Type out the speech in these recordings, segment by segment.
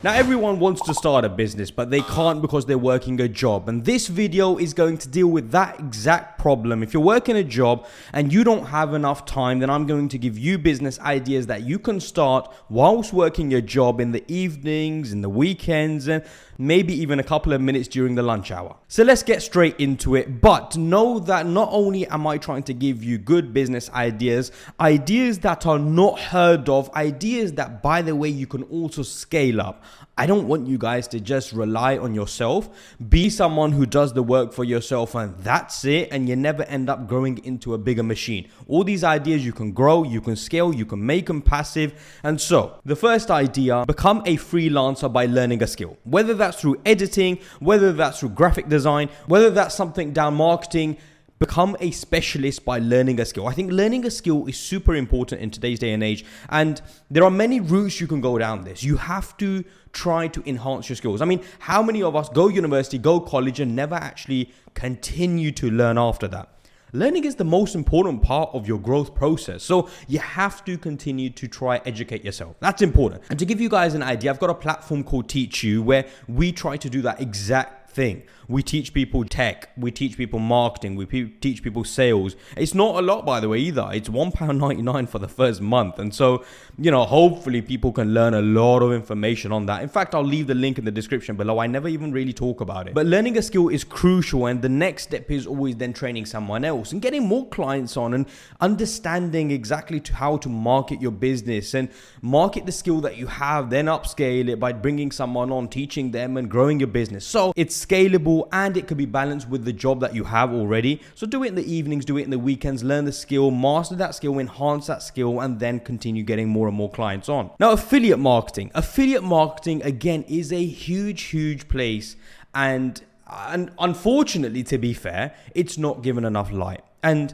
Now everyone wants to start a business, but they can't because they're working a job. And this video is going to deal with that exact problem. If you're working a job and you don't have enough time, then I'm going to give you business ideas that you can start whilst working your job in the evenings, in the weekends, and maybe even a couple of minutes during the lunch hour. So let's get straight into it. But know that not only am I trying to give you good business ideas, ideas that are not heard of, ideas that, by the way, you can also scale up. I don't want you guys to just rely on yourself. Be someone who does the work for yourself and that's it, and you never end up growing into a bigger machine. All these ideas you can grow, you can scale, you can make them passive. And so the first idea, become a freelancer by learning a skill. Whether that's through editing, whether that's through graphic design, whether that's something down marketing, become a specialist by learning a skill. I think learning a skill is super important in today's day and age. And there are many routes you can go down this. You have to try to enhance your skills. I mean, how many of us go university, go college, and never actually continue to learn after that? Learning is the most important part of your growth process. So you have to continue to try educate yourself. That's important. And to give you guys an idea, I've got a platform called Teach You where we try to do that exact thing. We teach people tech, we teach people marketing, we teach people sales. It's not a lot, by the way, either. It's £1.99 for the first month. And so, hopefully people can learn a lot of information on that. In fact, I'll leave the link in the description below. I never even really talk about it. But learning a skill is crucial. And the next step is always then training someone else and getting more clients on and understanding exactly how to market your business and market the skill that you have, then upscale it by bringing someone on, teaching them and growing your business. So it's scalable and it could be balanced with the job that you have already. So do it in the evenings, do it in the weekends, learn the skill, master that skill, enhance that skill, and then continue getting more and more clients on. Now, affiliate marketing. Affiliate marketing, again, is a huge place. And unfortunately, to be fair, it's not given enough light. And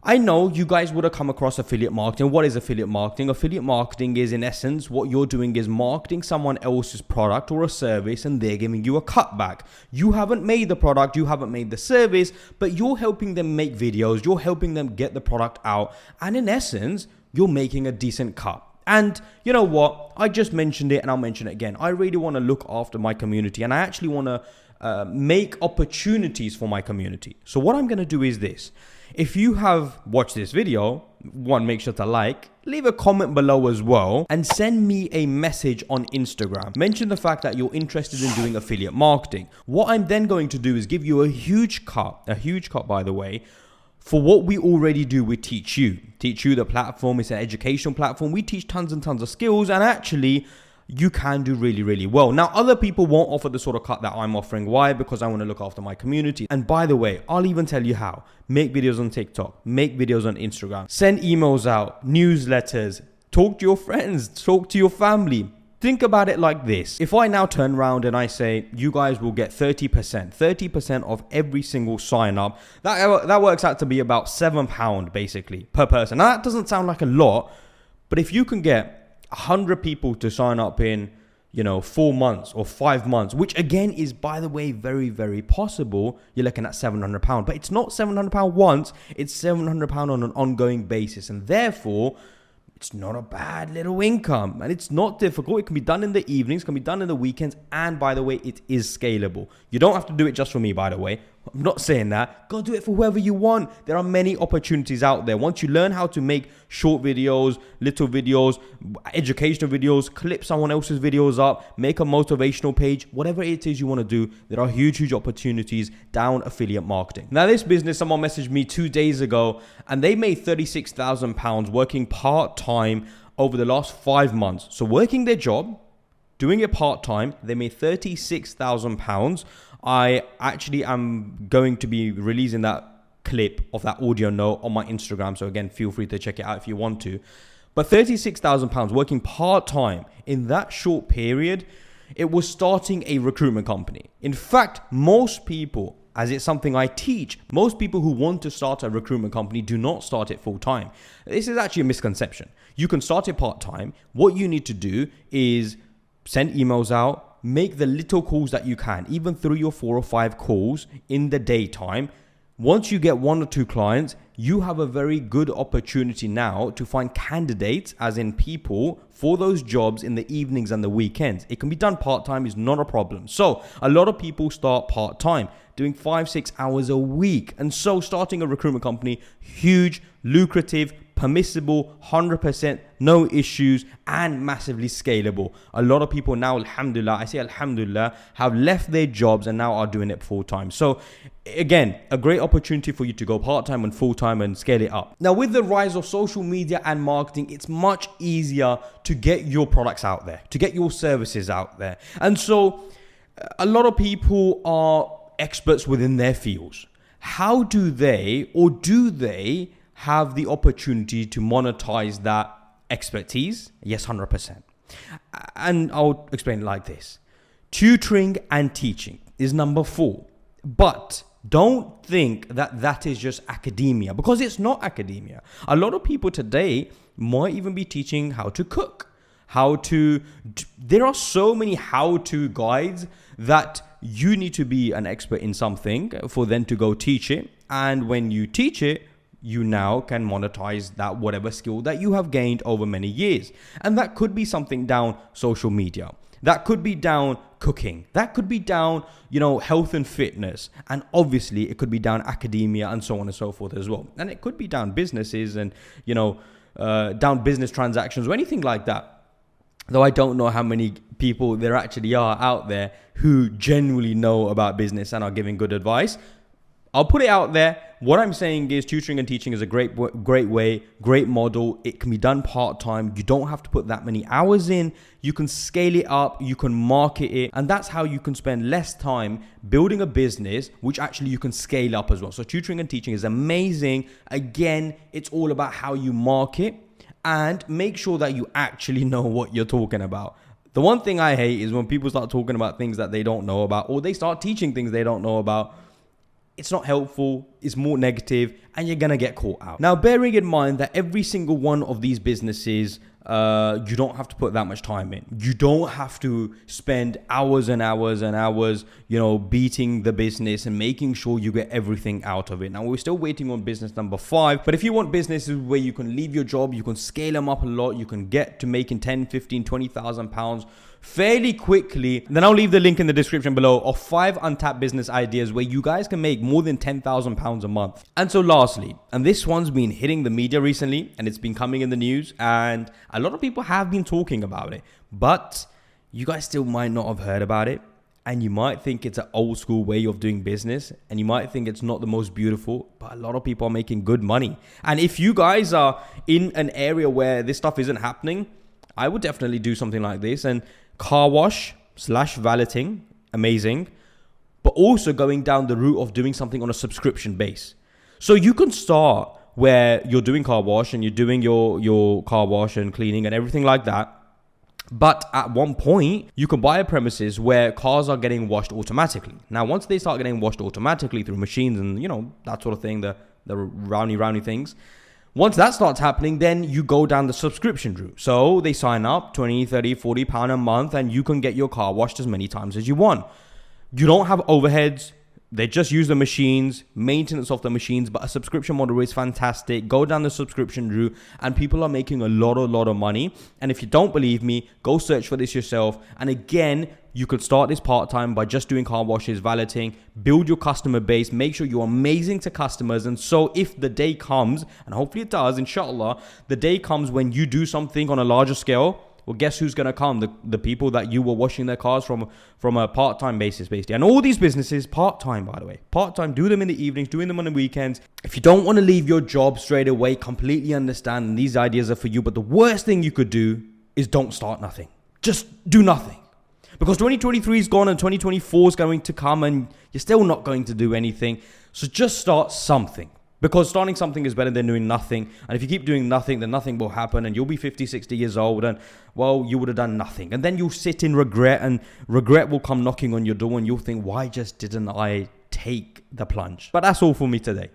I know you guys would have come across affiliate marketing. What is affiliate marketing? Affiliate marketing is, in essence, what you're doing is marketing someone else's product or a service and they're giving you a cutback. You haven't made the product, you haven't made the service, but you're helping them make videos, you're helping them get the product out, and in essence, you're making a decent cut. And you know what? I just mentioned it and I'll mention it again. I really want to look after my community and I actually want to make opportunities for my community. So what I'm going to do is this. If you have watched this video, one, make sure to like, leave a comment below as well, and send me a message on Instagram. Mention the fact that you're interested in doing affiliate marketing. What I'm then going to do is give you a huge cut, by the way, for what we already do with Teach You. Teach You, the platform, is an educational platform. We teach tons and tons of skills, and actually, you can do really well. Now, other people won't offer the sort of cut that I'm offering. Why? Because I want to look after my community. And by the way, I'll even tell you how. Make videos on TikTok, make videos on Instagram, send emails out, newsletters, talk to your friends, talk to your family. Think about it like this. If I now turn around and I say, you guys will get 30% of every single sign up, that works out to be about £7 basically per person. Now, that doesn't sound like a lot, but if you can get 100 people to sign up in 4 months or 5 months, which again is, by the way, very possible, you're looking at £700. But it's not £700 once, it's £700 on an ongoing basis, and therefore it's not a bad little income, and it's not difficult. It can be done in the evenings, can be done in the weekends, and by the way, it is scalable. You don't have to do it just for me, by the way. I'm not saying that. Go do it for whoever you want. There are many opportunities out there. Once you learn how to make short videos, little videos, educational videos, clip someone else's videos up, make a motivational page, whatever it is you want to do, there are huge opportunities down affiliate marketing. Now, this business, someone messaged me 2 days ago and they made £36,000 working part-time over the last 5 months. So working their job, doing it part-time, they made £36,000. I actually am going to be releasing that clip of that audio note on my Instagram. So again, feel free to check it out if you want to. But £36,000 working part-time in that short period, it was starting a recruitment company. In fact, most people, as it's something I teach, most people who want to start a recruitment company do not start it full-time. This is actually a misconception. You can start it part-time. What you need to do is send emails out, make the little calls that you can, even 3 or 4 or 5 calls in the daytime. Once you get 1 or 2 clients, you have a very good opportunity now to find candidates, as in people, for those jobs in the evenings and the weekends. It can be done part-time, is not a problem. So a lot of people start part-time, doing 5-6 hours a week. And so starting a recruitment company, huge, lucrative, permissible, 100%, no issues, and massively scalable. A lot of people now, alhamdulillah, I say alhamdulillah, have left their jobs and now are doing it full time. So again, a great opportunity for you to go part-time and full-time and scale it up. Now, with the rise of social media and marketing, it's much easier to get your products out there, to get your services out there. And so a lot of people are experts within their fields. How do they, or do they, have the opportunity to monetize that expertise? Yes, 100%. And I'll explain it like this. Tutoring and teaching is number 4. But don't think that that is just academia, because it's not academia. A lot of people today might even be teaching how to cook, there are so many how-to guides that you need to be an expert in something for them to go teach it. And when you teach it, you now can monetize that whatever skill that you have gained over many years. And that could be something down social media. That could be down cooking. That could be down, health and fitness. And obviously it could be down academia and so on and so forth as well. And it could be down businesses and, down business transactions or anything like that. Though I don't know how many people there actually are out there who genuinely know about business and are giving good advice. I'll put it out there. What I'm saying is tutoring and teaching is a great way, great model. It can be done part-time. You don't have to put that many hours in. You can scale it up. You can market it. And that's how you can spend less time building a business, which actually you can scale up as well. So tutoring and teaching is amazing. Again, it's all about how you market and make sure that you actually know what you're talking about. The one thing I hate is when people start talking about things that they don't know about, or they start teaching things they don't know about. It's not helpful, it's more negative, and you're gonna get caught out. Now, bearing in mind that every single one of these businesses, you don't have to put that much time in. You don't have to spend hours and hours and hours, beating the business and making sure you get everything out of it. Now, we're still waiting on business number 5, but if you want businesses where you can leave your job, you can scale them up a lot, you can get to making 10, 15, 20,000 pounds fairly quickly, then I'll leave the link in the description below of 5 untapped business ideas where you guys can make more than 10,000 pounds a month. And so lastly, and this one's been hitting the media recently and it's been coming in the news and a lot of people have been talking about it, but you guys still might not have heard about it. And you might think it's an old school way of doing business and you might think it's not the most beautiful, but a lot of people are making good money. And if you guys are in an area where this stuff isn't happening, I would definitely do something like this. And car wash / valeting, amazing, but also going down the route of doing something on a subscription base. So you can start where you're doing car wash and you're doing your car wash and cleaning and everything like that. But at one point, you can buy a premises where cars are getting washed automatically. Now, once they start getting washed automatically through machines and, that sort of thing, the roundy things, once that starts happening, then you go down the subscription route. So they sign up 20, 30, 40 pound a month and you can get your car washed as many times as you want. You don't have overheads. They just use the machines, maintenance of the machines, but a subscription model is fantastic. Go down the subscription route and people are making a lot of money. And if you don't believe me, go search for this yourself. And again, you could start this part-time by just doing car washes, valeting, build your customer base, make sure you're amazing to customers. And so if the day comes, and hopefully it does, inshallah, the day comes when you do something on a larger scale, well, guess who's going to come? The people that you were washing their cars from a part-time basis, basically. And all these businesses, part-time, by the way. Part-time, do them in the evenings, doing them on the weekends. If you don't want to leave your job straight away, completely understand. And these ideas are for you. But the worst thing you could do is don't start nothing. Just do nothing. Because 2023 is gone and 2024 is going to come and you're still not going to do anything. So just start something. Because starting something is better than doing nothing. And if you keep doing nothing, then nothing will happen. And you'll be 50, 60 years old. And, well, you would have done nothing. And then you'll sit in regret. And regret will come knocking on your door. And you'll think, why just didn't I take the plunge? But that's all for me today.